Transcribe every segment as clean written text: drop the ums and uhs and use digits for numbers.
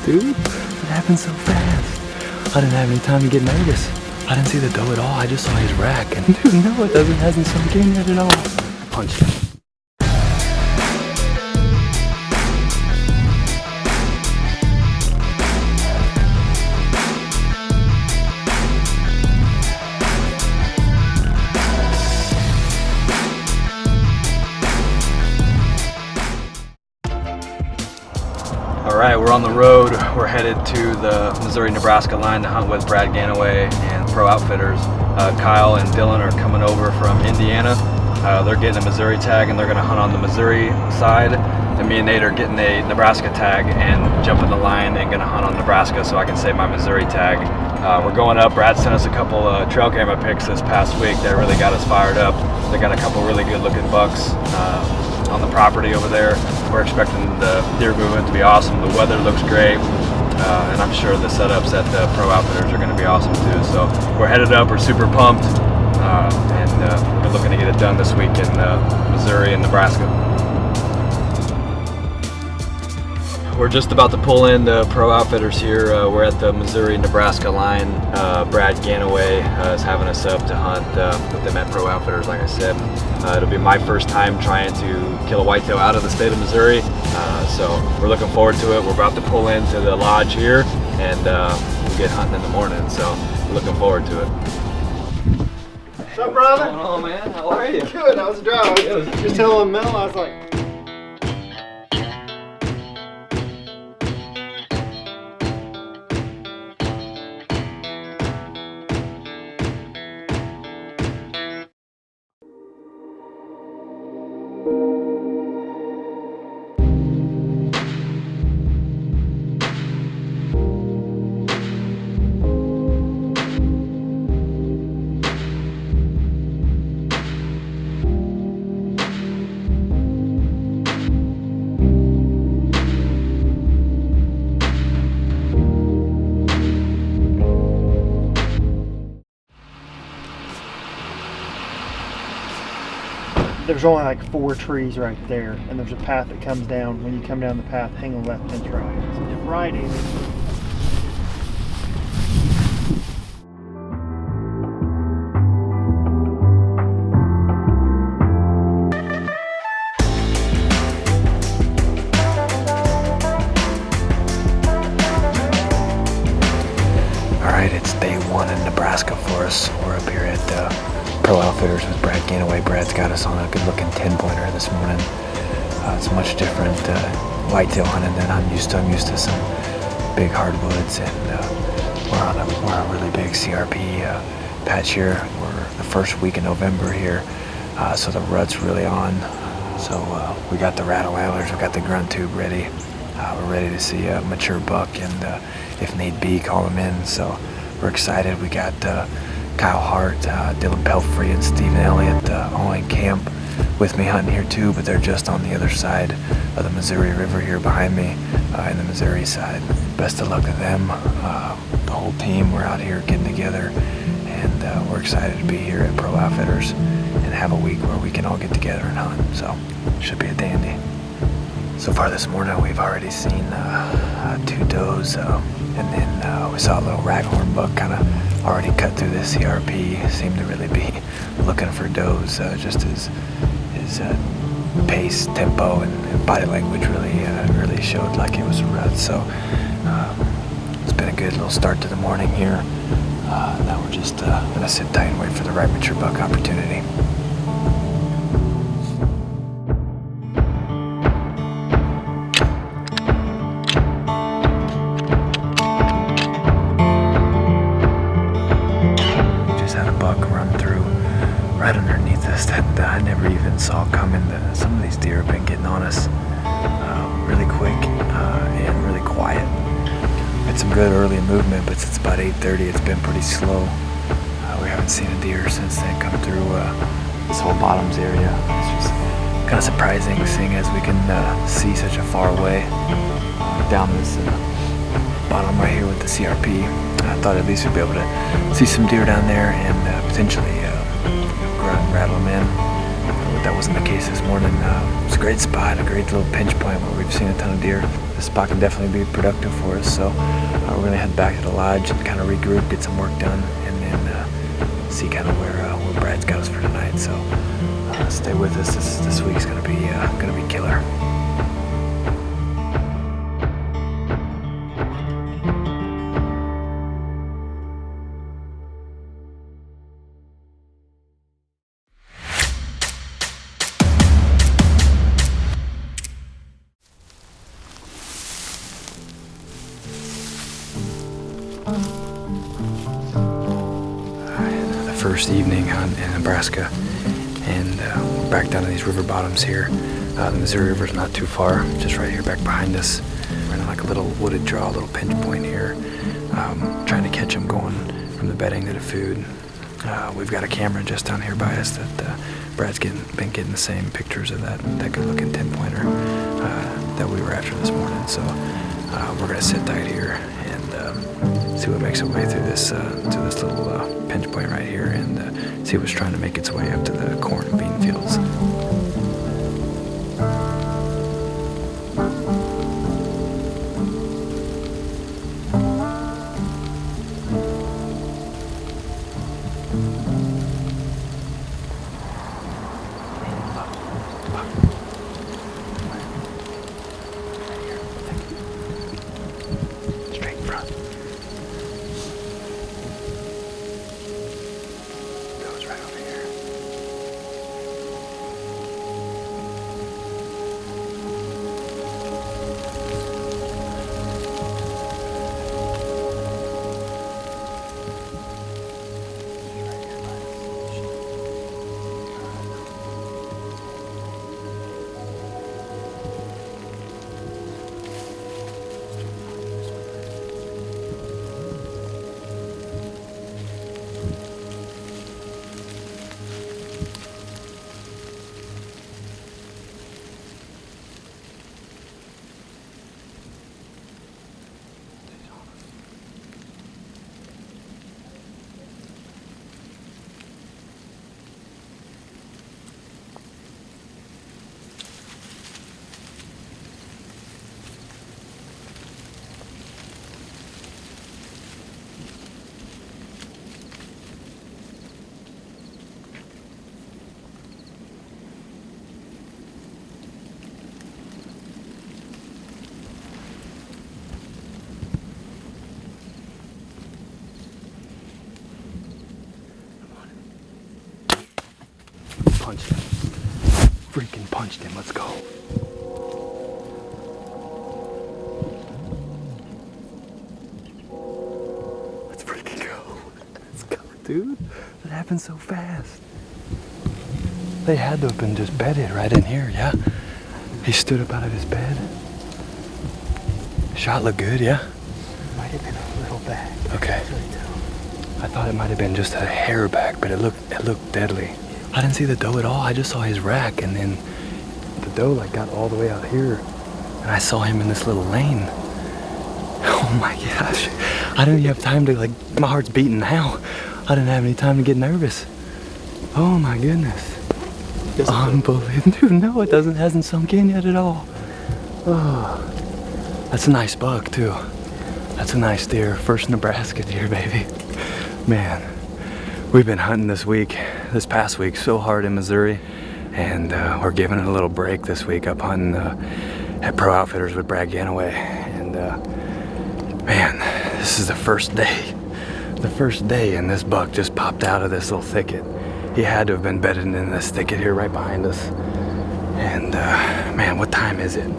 dude. It happened so fast. I didn't have any time to get nervous. I didn't see the doe at all. I just saw his rack. And dude, no, it hasn't sunk in yet at all. I punched him. Alright, we're on the road. We're headed to the Missouri-Nebraska line to hunt with Brad Ganaway and Pro Outfitters. Kyle and Dylan are coming over from Indiana. They're getting a Missouri tag and they're going to hunt on the Missouri side. And me and Nate are getting a Nebraska tag and jumping the line and going to hunt on Nebraska so I can say my Missouri tag. We're going up. Brad sent us a couple trail camera pics this past week that really got us fired up. They got a couple really good looking bucks on the property over there. We're expecting the deer movement to be awesome. The weather looks great, and I'm sure the setups at the Pro Outfitters are going to be awesome too. So we're headed up. We're super pumped, and we're looking to get it done this week in Missouri and Nebraska. We're just about to pull in the Pro Outfitters here. We're at the Missouri-Nebraska line. Brad Ganaway is having us up to hunt with them at Pro Outfitters, like I said. It'll be my first time trying to kill a whitetail out of the state of Missouri. So we're looking forward to it. We're about to pull into the lodge here and we'll get hunting in the morning. So we're looking forward to it. What's up, brother? What's going on, man? How are you? Good. How was the drive? Just telling Mel, I was like, there's only like 4 trees right there, and there's a path that comes down. When you come down the path, hang a left and right. So if right is. Alright, it's day 1 in Nebraska for us. We're up here at Pro Outfitters with Brad Ganaway. Brad's got us on a good looking 10-pointer this morning. It's much different whitetail hunting than I'm used to. I'm used to some big hardwoods, and we're on a really big CRP patch here. We're the first week in November here, so the rut's really on. So we got the rattle antlers, we got the grunt tube ready. We're ready to see a mature buck and if need be, call him in. So we're excited. We got Kyle Hart, Dylan Pelfrey, and Stephen Elliott all in camp with me hunting here too, but they're just on the other side of the Missouri River here behind me in the Missouri side. Best of luck to them. The whole team, we're out here getting together, and we're excited to be here at Pro Outfitters and have a week where we can all get together and hunt. So should be a dandy. So far this morning we've already seen 2 does, and then we saw a little raghorn buck kind of already cut through the CRP. Seemed to really be looking for does, just his pace, tempo, and body language really showed like it was a rut. So it's been a good little start to the morning here. Now we're just gonna sit tight and wait for the right mature buck opportunity. Right underneath us that I never even saw coming. Some of these deer have been getting on us really quick and really quiet. Had some good early movement, but since about 8:30 it's been pretty slow. We haven't seen a deer since they come through this whole bottoms area. It's just kind of surprising seeing as we can see such a far way down this bottom right here with the CRP. I thought at least we'd be able to see some deer down there and potentially grunt and rattle them in. But with that wasn't the case this morning. It's a great spot, a great little pinch point where we've seen a ton of deer. This spot can definitely be productive for us, so we're gonna head back to the lodge and kind of regroup, get some work done, and then see kind of where Brad's got us for tonight. So stay with us. This week's gonna be killer. First evening hunt in Nebraska, and we're back down to these river bottoms here. The Missouri River's not too far, just right here back behind us. We're in like a little wooded draw, a little pinch point here, trying to catch them going from the bedding to the food. We've got a camera just down here by us that Brad's been getting the same pictures of that good-looking 10-pointer that we were after this morning. So we're gonna sit tight here and see what makes its way through this little pinch point right here, and see what's trying to make its way up to the corn and bean fields. Straight in front. Goes right over here. Punched him. Freaking punched him. Let's go. Let's freaking go. Let's go, dude. That happened so fast. They had to have been just bedded right in here, yeah? He stood up out of his bed. Shot looked good, yeah? Might have been a little back. Okay. I thought it might have been just a hair back, but it looked deadly. I didn't see the doe at all. I just saw his rack, and then the doe like got all the way out here, and I saw him in this little lane. Oh my gosh. I didn't even have time to, like, my heart's beating now. I didn't have any time to get nervous. Oh my goodness. Unbelievable. Dude, no, it hasn't sunk in yet at all. Oh, that's a nice buck too. That's a nice deer. First Nebraska deer, baby. Man, we've been hunting this past week so hard in Missouri, and we're giving it a little break this week up hunting at Pro Outfitters with Brad Ganaway. And man, this is the first day, and this buck just popped out of this little thicket. He had to have been bedded in this thicket here right behind us. And man, what time is it?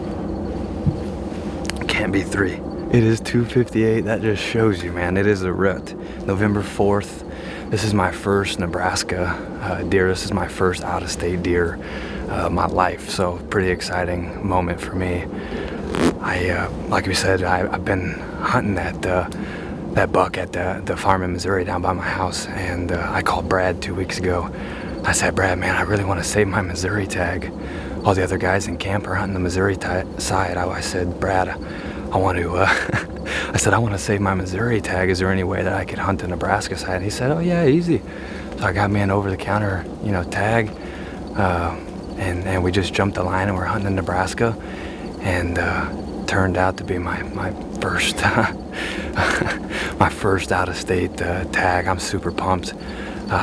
Can't be 3. It is 2:58. That just shows you, man, it is a rut. November 4th. This is my first Nebraska deer. This is my first out-of-state deer of my life. So pretty exciting moment for me. Like we said, I've been hunting that buck at the farm in Missouri down by my house, and I called Brad 2 weeks ago. I said, Brad, man, I really want to save my Missouri tag. All the other guys in camp are hunting the Missouri side. I said, Brad, I want to I want to save my Missouri tag. Is there any way that I could hunt the Nebraska side? And he said, oh yeah, easy. So I got me an over-the-counter, tag. and we just jumped the line and we're hunting in Nebraska, and turned out to be my first my first out-of-state tag. I'm super pumped,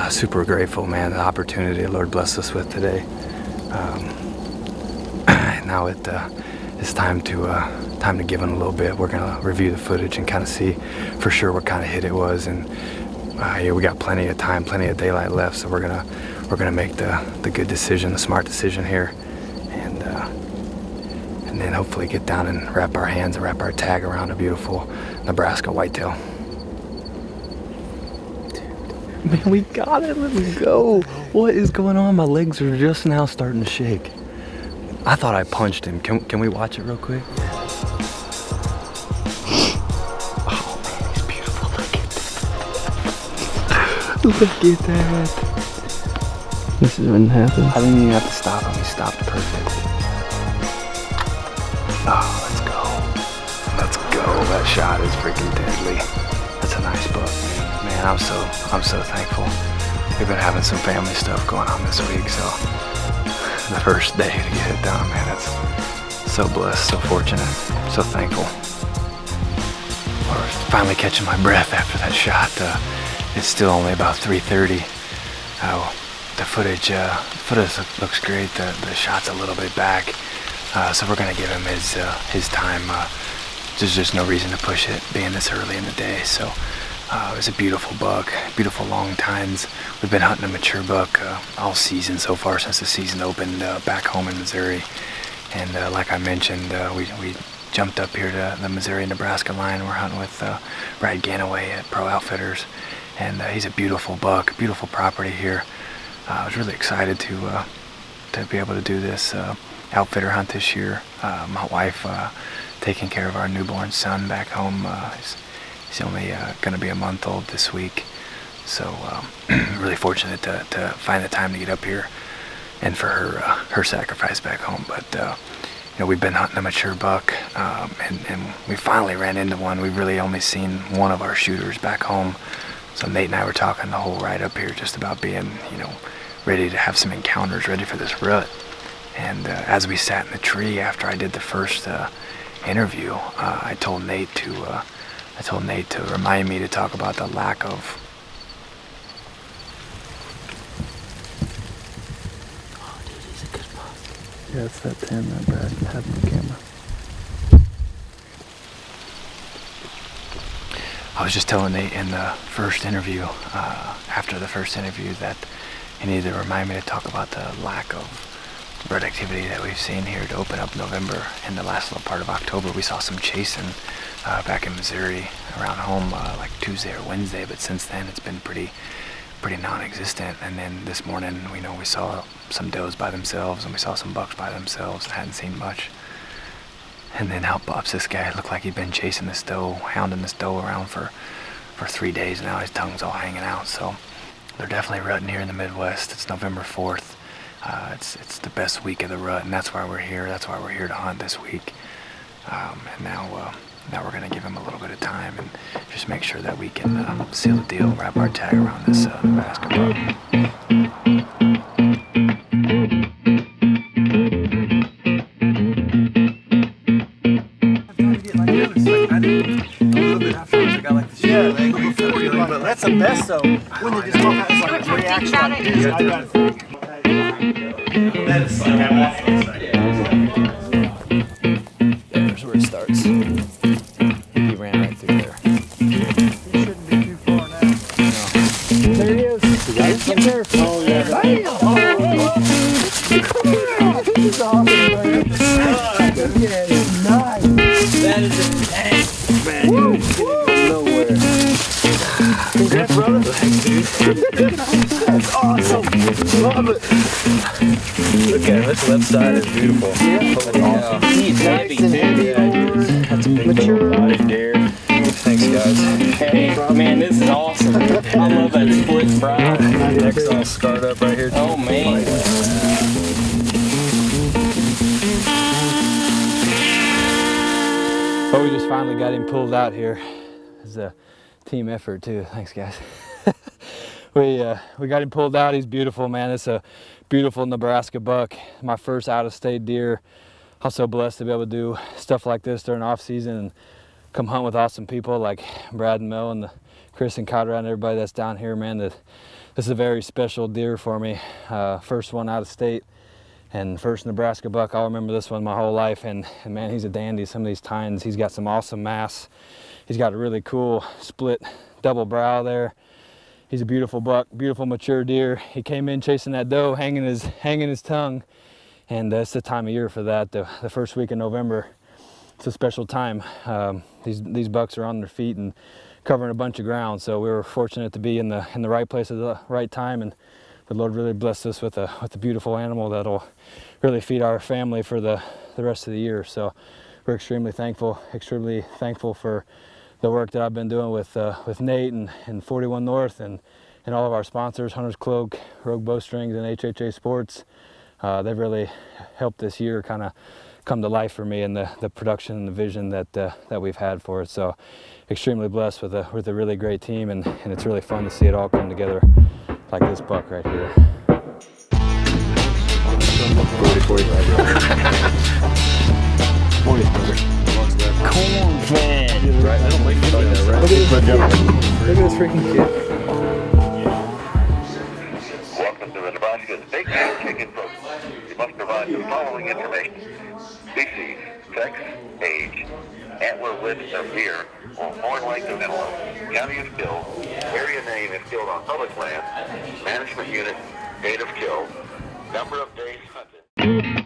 super grateful, man. The opportunity the Lord blessed us with today. Now it's time to give it a little bit. We're gonna review the footage and kind of see for sure what kind of hit it was, and yeah, we got plenty of time, plenty of daylight left, so we're gonna make the good decision, the smart decision here, and then hopefully get down and wrap our hands and wrap our tag around a beautiful Nebraska whitetail. Man, we got it. Let's go. What is going on? My legs are just now starting to shake. I thought I punched him. Can we watch it real quick? Oh man, he's beautiful. Look at that. This wouldn't happen. I didn't even have to stop him. He stopped perfect. Oh, let's go. Let's go. That shot is freaking deadly. That's a nice buck. Man, I'm so thankful. We've been having some family stuff going on this week, so the first day to get it done, man, it's so blessed, so fortunate, so thankful. Or finally catching my breath after that shot. It's still only about 3:30. The footage looks great. The shot's a little bit back, so we're gonna give him his time. There's just no reason to push it being this early in the day. So it was a beautiful buck, beautiful long tines. We've been hunting a mature buck all season so far since the season opened back home in Missouri. And like I mentioned, we jumped up here to the Missouri-Nebraska line. We're hunting with Brad Ganaway at Pro Outfitters, and he's a beautiful buck, beautiful property here. I was really excited to be able to do this outfitter hunt this year. My wife taking care of our newborn son back home. He's only going to be a month old this week, so really fortunate to find the time to get up here and for her sacrifice back home. But you know, we've been hunting a mature buck, and we finally ran into one. We've really only seen one of our shooters back home, so Nate and I were talking the whole ride up here just about being, you know, ready to have some encounters, ready for this rut. And as we sat in the tree after I did the first interview, I told Nate to remind me to talk about the lack of. Oh, dude, he's a good buck. Yeah, it's that 10 that Brad had on the camera. I was just telling Nate in the first interview, after the first interview, that he needed to remind me to talk about the lack of bird activity that we've seen here to open up November. In the last little part of October, we saw some chasing back in Missouri around home, like Tuesday or Wednesday, but since then it's been pretty non-existent. And then this morning, we saw some does by themselves and we saw some bucks by themselves and hadn't seen much. And then out pops this guy. It looked like he'd been chasing this doe, hounding this doe around for 3 days now. His tongue's all hanging out. So they're definitely rutting here in the Midwest. It's November 4th. It's the best week of the rut, and that's why we're here. That's why we're here to hunt this week. And now we're going to give him a little bit of time and just make sure that we can seal the deal, wrap our tag around this Nebraska buck. That's the best though. When they just walk out, it's like a reaction like this. I got it. That's like I'm off the side. There's where it starts. He ran right through there. He shouldn't be too far now. No. There he is. You got it? Get there. Oh yeah. He's awesome, man. Yeah, it's nice. That is a tank, man. Woo! Nowhere. Congrats, brother. That's awesome. Love it. Look at it. This left side is beautiful. Yeah. Holy cow. He's heavy too. Yeah, that's a big Mature. body deer. Thanks, guys. Hey, man, this is awesome. I love that split brow. Neck's all scarred up right here. Oh, man. But we just finally got him pulled out here. It's a team effort too. Thanks, guys. We got him pulled out. He's beautiful, man. It's a beautiful Nebraska buck, my first out-of-state deer. I'm so blessed to be able to do stuff like this during off season and come hunt with awesome people like Brad and Mel and Chris and Conrad and everybody that's down here, man. This is a very special deer for me. First one out of state and first Nebraska buck. I'll remember this one my whole life, and man, he's a dandy. Some of these tines, he's got some awesome mass. He's got a really cool split double brow there. He's a beautiful buck, beautiful mature deer. He came in chasing that doe, hanging his tongue, and it's the time of year for that. The first week in November, it's a special time. These bucks are on their feet and covering a bunch of ground, so we were fortunate to be in the right place at the right time, and the Lord really blessed us with a beautiful animal that'll really feed our family for the rest of the year. So we're extremely thankful for the work that I've been doing with Nate and 41 North and all of our sponsors, Hunter's Cloak, Rogue Bowstrings, and HHA Sports. They've really helped this year kind of come to life for me, and the production and the vision that we've had for it. So extremely blessed with a really great team, and it's really fun to see it all come together like this buck right here. Corn fed. Right, I don't like it like that, right? Look at this freaking kid. Welcome to the Nebraska's Big Game Chicken Program. You must provide the following information: species, sex, age, antler width of deer, or horn length of antelope, county of kill, area name if killed on public land, management unit, date of kill, number of days hunted.